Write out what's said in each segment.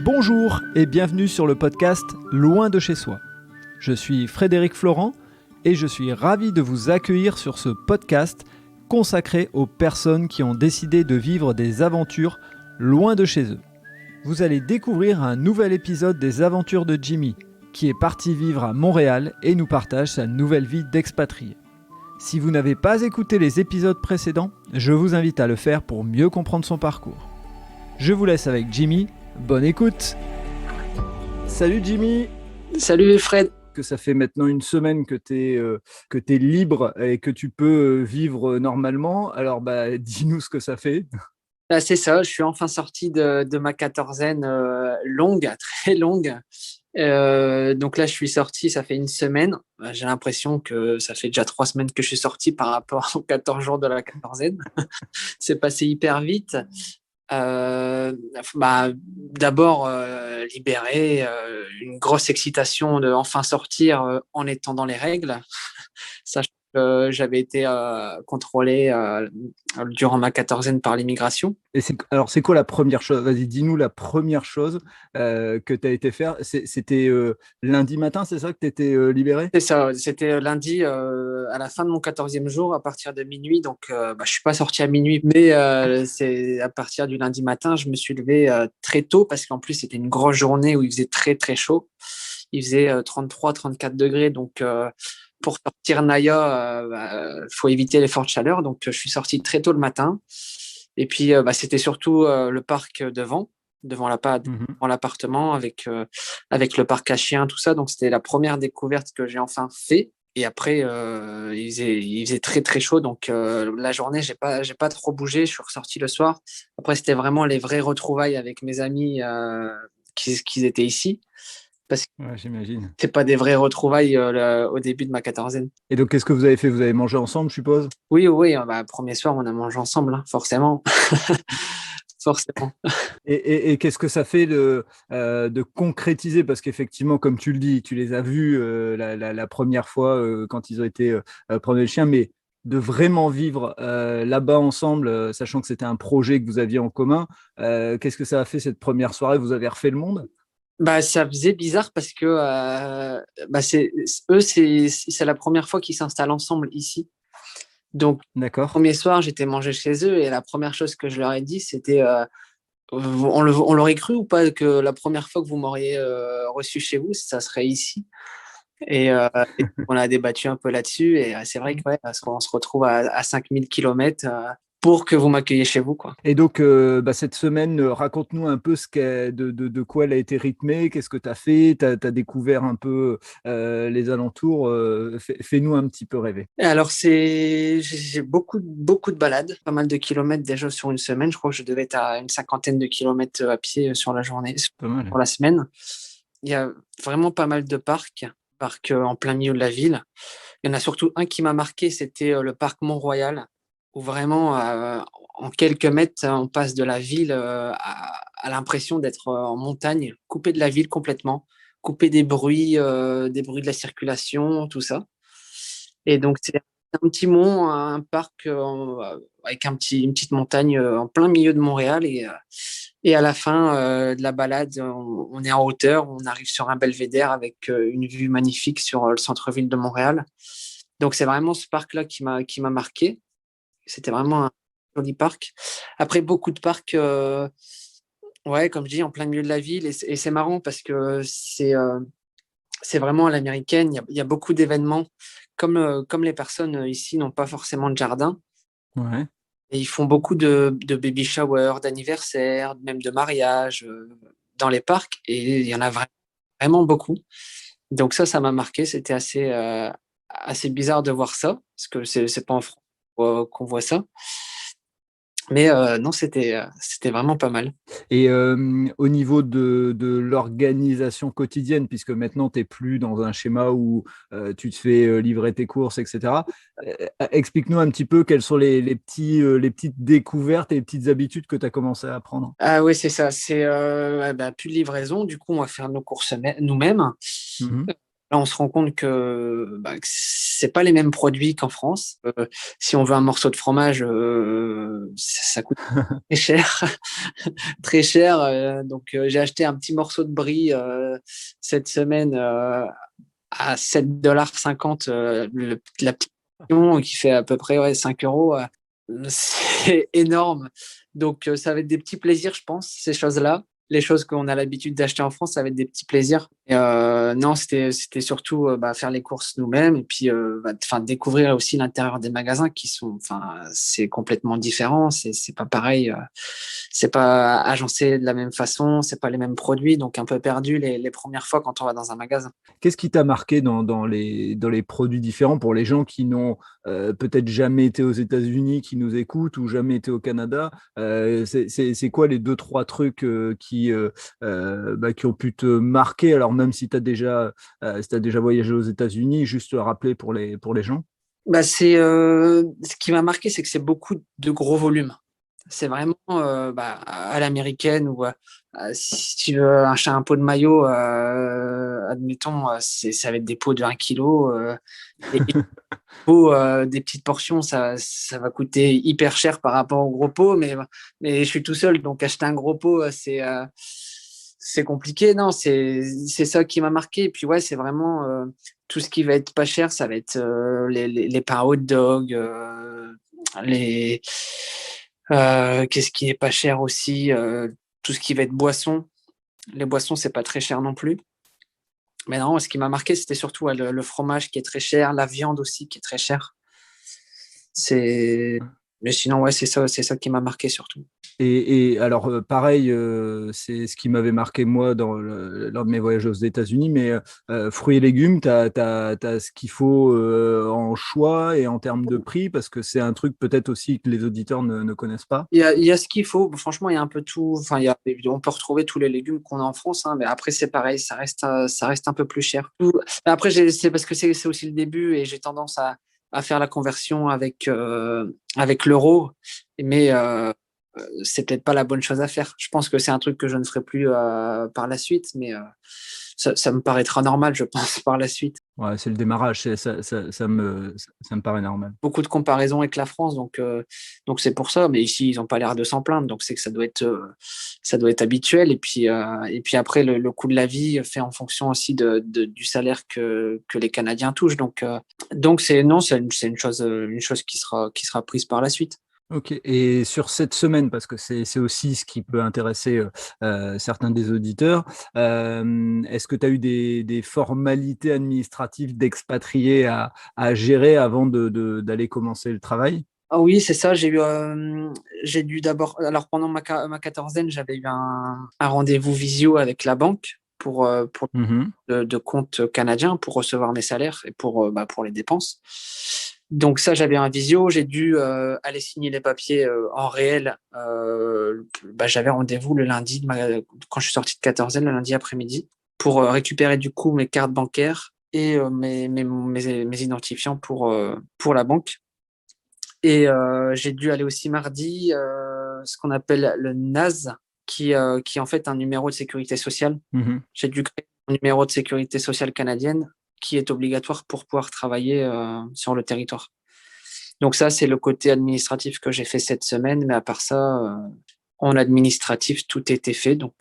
Bonjour et bienvenue sur le podcast Loin de chez soi. Je suis Frédéric Florent et je suis ravi de vous accueillir sur ce podcast consacré aux personnes qui ont décidé de vivre des aventures loin de chez eux. Vous allez découvrir un nouvel épisode des aventures de Jimmy, qui est parti vivre à Montréal et nous partage sa nouvelle vie d'expatrié. Si vous n'avez pas écouté les épisodes précédents, je vous invite à le faire pour mieux comprendre son parcours. Je vous laisse avec Jimmy. Bonne écoute. Salut Jimmy. Salut Fred. Que ça fait maintenant une semaine que t'es libre et que tu peux vivre normalement. Alors dis-nous ce que ça fait. C'est ça, je suis enfin sorti de ma quatorzaine longue, très longue. Donc là, je suis sorti, ça fait une semaine. J'ai l'impression que ça fait déjà 3 semaines que je suis sorti par rapport aux 14 jours de la quatorzaine. C'est passé hyper vite. D'abord libéré, une grosse excitation de enfin sortir en étant dans les règles, sachant que j'avais été contrôlé durant ma quatorzaine par l'immigration. Et c'est quoi la première chose? Vas-y, dis-nous la première chose que tu as été faire. C'était lundi matin, c'est ça que tu étais libéré? C'est ça, c'était lundi à la fin de mon 14e jour, à partir de minuit. Donc, je suis pas sorti à minuit, mais c'est à partir du lundi matin, je me suis levé très tôt parce qu'en plus, c'était une grosse journée où il faisait très, très chaud. Il faisait 33, 34 degrés. Donc, pour sortir Naya, faut éviter les fortes chaleurs. Donc, je suis sorti très tôt le matin. Et puis, c'était surtout le parc devant l'appartement avec le parc à chiens, tout ça. Donc, c'était la première découverte que j'ai enfin fait. Et après, il faisait très, très chaud. Donc, la journée, j'ai pas trop bougé. Je suis ressorti le soir. Après, c'était vraiment les vraies retrouvailles avec mes amis qui étaient ici. Parce que j'imagine. c'est pas des vraies retrouvailles au début de ma quatorzaine. Et donc, qu'est-ce que vous avez fait? Vous avez mangé ensemble, je suppose? Oui, premier soir, on a mangé ensemble, hein, forcément. Forcément. Et qu'est-ce que ça fait de concrétiser? Parce qu'effectivement, comme tu le dis, tu les as vus la première fois quand ils ont été prendre le chien, mais de vraiment vivre là-bas ensemble, sachant que c'était un projet que vous aviez en commun, qu'est-ce que ça a fait cette première soirée? Vous avez refait le monde? Ça faisait bizarre parce que c'est la première fois qu'ils s'installent ensemble ici. Donc, D'accord. le premier soir, j'étais mangé chez eux et la première chose que je leur ai dit, c'était on l'aurait cru ou pas que la première fois que vous m'auriez reçu chez vous, ça serait ici. Et on a débattu un peu là-dessus. Et c'est vrai qu'on se retrouve à 5000 km pour que vous m'accueilliez chez vous, quoi. Et donc, cette semaine, raconte-nous un peu de quoi elle a été rythmée, qu'est-ce que tu as fait, tu as découvert un peu les alentours, fais-nous un petit peu rêver. Alors, j'ai beaucoup de balades, pas mal de kilomètres déjà sur une semaine. Je crois que je devais être à une 50aine de kilomètres à pied sur la journée, Pas mal. pour la semaine. Il y a vraiment pas mal de parcs en plein milieu de la ville. Il y en a surtout un qui m'a marqué, c'était le parc Mont-Royal, où vraiment, en quelques mètres, on passe de la ville à l'impression d'être en montagne, coupé de la ville complètement, coupé des bruits de la circulation, tout ça. Et donc, c'est un petit mont, un parc avec une petite montagne en plein milieu de Montréal. Et à la fin de la balade, on est en hauteur, on arrive sur un belvédère avec une vue magnifique sur le centre-ville de Montréal. Donc, c'est vraiment ce parc-là qui m'a marqué. C'était vraiment un joli parc. Après, beaucoup de parcs, comme je dis, en plein milieu de la ville. Et c'est marrant parce que c'est vraiment à l'américaine. Il y a beaucoup d'événements. Comme les personnes ici n'ont pas forcément de jardin, Ouais. et ils font beaucoup de baby shower, d'anniversaires, même de mariage dans les parcs. Et il y en a vraiment beaucoup. Donc ça m'a marqué. C'était assez bizarre de voir ça, parce que c'est pas en France qu'on voit ça. Mais non, c'était vraiment pas mal. Et au niveau de l'organisation quotidienne, puisque maintenant tu n'es plus dans un schéma où tu te fais livrer tes courses, etc., explique-nous un petit peu quelles sont les petites découvertes et les petites habitudes que tu as commencé à apprendre. Ah oui, c'est ça. C'est plus de livraison. Du coup, on va faire nos courses nous-mêmes. Mhm. Là, on se rend compte que c'est pas les mêmes produits qu'en France. Si on veut un morceau de fromage, ça coûte très cher, très cher. Donc, j'ai acheté un petit morceau de brie cette semaine à 7,50 la petite portion qui fait à peu près 5 euros. C'est énorme. Donc, ça va être des petits plaisirs, je pense, ces choses-là. Les choses qu'on a l'habitude d'acheter en France, ça va être des petits plaisirs. Et non, c'était surtout faire les courses nous-mêmes et puis découvrir aussi l'intérieur des magasins qui sont, c'est complètement différent. C'est pas pareil. C'est pas agencé de la même façon. C'est pas les mêmes produits. Donc, un peu perdu les premières fois quand on va dans un magasin. Qu'est-ce qui t'a marqué dans les produits différents pour les gens qui n'ont peut-être jamais été aux États-Unis, qui nous écoutent, ou jamais été au Canada? C'est quoi les deux, trois trucs qui ont pu te marquer? Alors, même si tu as si t'as déjà voyagé aux États-Unis, juste le rappeler pour les gens. Ce qui m'a marqué, c'est que c'est beaucoup de gros volumes. C'est vraiment à l'américaine ou si tu veux acheter un pot de maillot, admettons, ça va être des pots de 1 kilo. Et les pots, des petites portions, ça va coûter hyper cher par rapport aux gros pots, mais je suis tout seul, donc acheter un gros pot, c'est compliqué. Non, c'est ça qui m'a marqué. Et puis ouais, c'est vraiment tout ce qui va être pas cher, ça va être les pains hot dog, les qu'est-ce qui est pas cher aussi, tout ce qui va être boisson. Les boissons, c'est pas très cher non plus. Mais non, ce qui m'a marqué, c'était surtout le fromage qui est très cher, la viande aussi qui est très chère. C'est... Mais sinon, ouais, c'est ça qui m'a marqué surtout. Et alors, pareil, c'est ce qui m'avait marqué moi lors de mes voyages aux États-Unis, mais fruits et légumes, tu as ce qu'il faut en choix et en termes de prix, parce que c'est un truc peut-être aussi que les auditeurs ne connaissent pas. Il y a ce qu'il faut. Franchement, il y a un peu tout. Enfin, on peut retrouver tous les légumes qu'on a en France, hein, mais après, c'est pareil, ça reste un peu plus cher. Après, c'est parce que c'est aussi le début et j'ai tendance à faire la conversion avec l'euro, mais c'est peut-être pas la bonne chose à faire. Je pense que c'est un truc que je ne ferai plus par la suite, mais ça me paraîtra normal, je pense, par la suite. Ouais, c'est le démarrage, ça me paraît normal. Beaucoup de comparaisons avec la France, donc c'est pour ça. Mais ici, ils n'ont pas l'air de s'en plaindre, donc c'est que ça doit être habituel. Et puis après, le coût de la vie fait en fonction aussi du salaire que les Canadiens touchent. Donc c'est une chose qui sera prise par la suite. Ok, et sur cette semaine, parce que c'est aussi ce qui peut intéresser certains des auditeurs, est-ce que tu as eu des formalités administratives d'expatriés à gérer avant d'aller commencer le travail? Ah oui, c'est ça. J'ai dû d'abord. Alors pendant ma quatorzaine, j'avais eu un rendez-vous visio avec la banque pour Mhm. de compte canadien pour recevoir mes salaires et pour les dépenses. Donc ça, j'avais un visio. J'ai dû aller signer les papiers en réel. J'avais rendez-vous le lundi quand je suis sorti de quatorzaine, le lundi après-midi, pour récupérer du coup mes cartes bancaires et mes identifiants pour la banque. Et j'ai dû aller aussi mardi, ce qu'on appelle le NAS, qui est en fait un numéro de sécurité sociale. Mhm. J'ai dû créer un numéro de sécurité sociale canadienne qui est obligatoire pour pouvoir travailler sur le territoire. Donc ça, c'est le côté administratif que j'ai fait cette semaine, mais à part ça, en administratif, tout était fait. Donc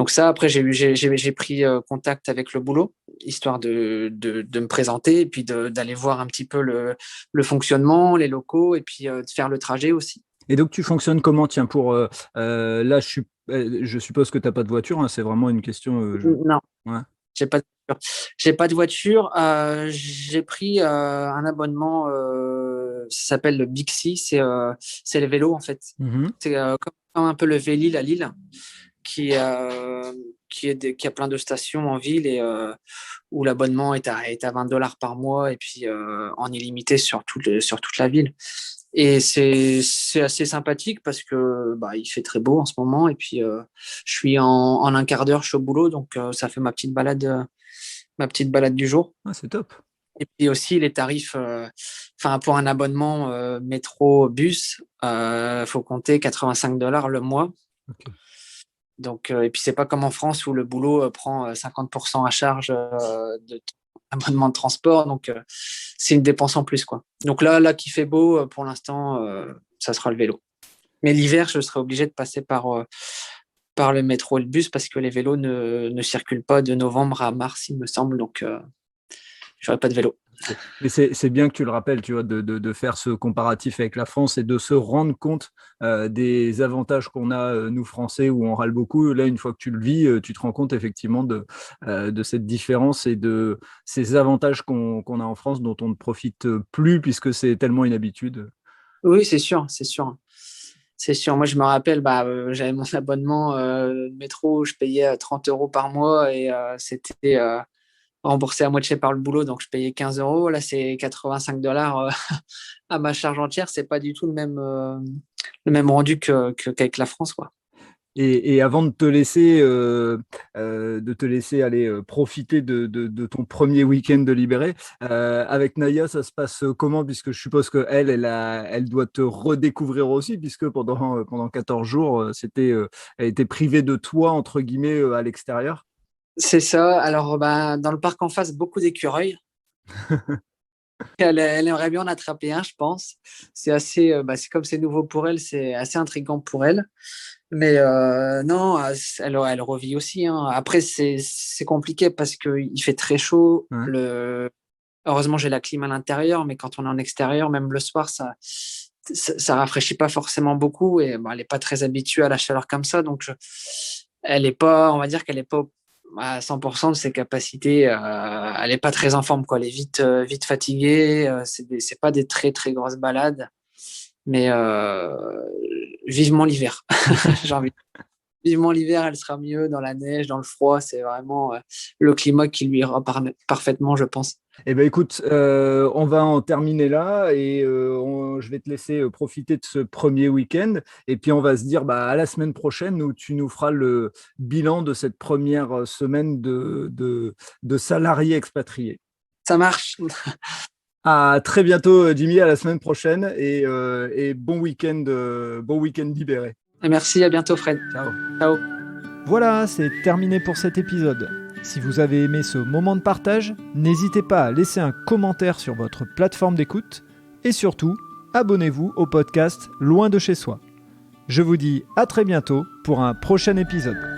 ça, après, j'ai pris contact avec le boulot, histoire de me présenter et puis d'aller voir un petit peu le fonctionnement, les locaux et puis de faire le trajet aussi. Et donc, tu fonctionnes comment? Tiens, là, je suppose que tu n'as pas de voiture, hein, c'est vraiment une question. Non, Ouais. j'ai pas de voiture. J'ai pas de voiture. J'ai pris un abonnement, ça s'appelle le Bixi, c'est le vélo en fait. Mhm. C'est comme un peu le Vélil à Lille, qui a plein de stations en ville et où l'abonnement est à 20 $ par mois et puis en illimité sur toute la ville. Et c'est assez sympathique parce que il fait très beau en ce moment et puis je suis en un quart d'heure, je suis au boulot, donc ça fait ma petite balade du jour. Ah, c'est top. Et puis aussi les tarifs, pour un abonnement métro bus, faut compter 85 $ le mois. Ok. Donc, et puis, c'est pas comme en France où le boulot prend 50% à charge de abonnement de transport. Donc, c'est une dépense en plus, quoi. Donc là qu'il fait beau, pour l'instant, ça sera le vélo. Mais l'hiver, je serai obligé de passer par le métro et le bus parce que les vélos ne circulent pas de novembre à mars, il me semble. Donc, j'aurai pas de vélo. Mais c'est bien que tu le rappelles, tu vois, de faire ce comparatif avec la France et de se rendre compte des avantages qu'on a, nous Français, où on râle beaucoup. Là, une fois que tu le vis, tu te rends compte effectivement de cette différence et de ces avantages qu'on a en France dont on ne profite plus puisque c'est tellement une habitude. Oui, c'est sûr, c'est sûr. C'est sûr. Moi, je me rappelle, j'avais mon abonnement métro, je payais 30 € par mois et c'était remboursé à moitié par le boulot, donc je payais 15 €. Là, c'est 85 $ à ma charge entière. C'est pas du tout le même rendu qu'avec la France, quoi. Et avant de te laisser aller profiter de ton premier week-end de libéré, avec Naya, ça se passe comment? Puisque je suppose que elle doit te redécouvrir aussi, puisque pendant 14 jours, elle était privée de toi, entre guillemets, à l'extérieur. C'est ça. Alors, dans le parc en face, beaucoup d'écureuils. Elle aimerait bien en attraper un, je pense. C'est assez, c'est comme c'est nouveau pour elle, c'est assez intriguant pour elle. Mais non, elle revit aussi, hein. Après, c'est compliqué parce qu'il fait très chaud. Ouais. Heureusement, j'ai la clim à l'intérieur, mais quand on est en extérieur, même le soir, ça rafraîchit pas forcément beaucoup. Et elle n'est pas très habituée à la chaleur comme ça. Donc, elle est pas, on va dire qu'elle n'est pas à 100% de ses capacités. Elle n'est pas très en forme, quoi. Elle est vite fatiguée. C'est pas des très, très grosses balades. Mais vivement l'hiver. J'ai envie. Vivement l'hiver, elle sera mieux dans la neige, dans le froid. C'est vraiment le climat qui lui ira parfaitement, je pense. Eh ben écoute, on va en terminer là et je vais te laisser profiter de ce premier week-end et puis on va se dire à la semaine prochaine où tu nous feras le bilan de cette première semaine de salarié expatrié. Ça marche. À très bientôt, Jimmy, à la semaine prochaine et bon week-end libéré. Et merci, à bientôt, Fred. Ciao. Ciao. Voilà, c'est terminé pour cet épisode. Si vous avez aimé ce moment de partage, n'hésitez pas à laisser un commentaire sur votre plateforme d'écoute et surtout, abonnez-vous au podcast Loin de chez soi. Je vous dis à très bientôt pour un prochain épisode.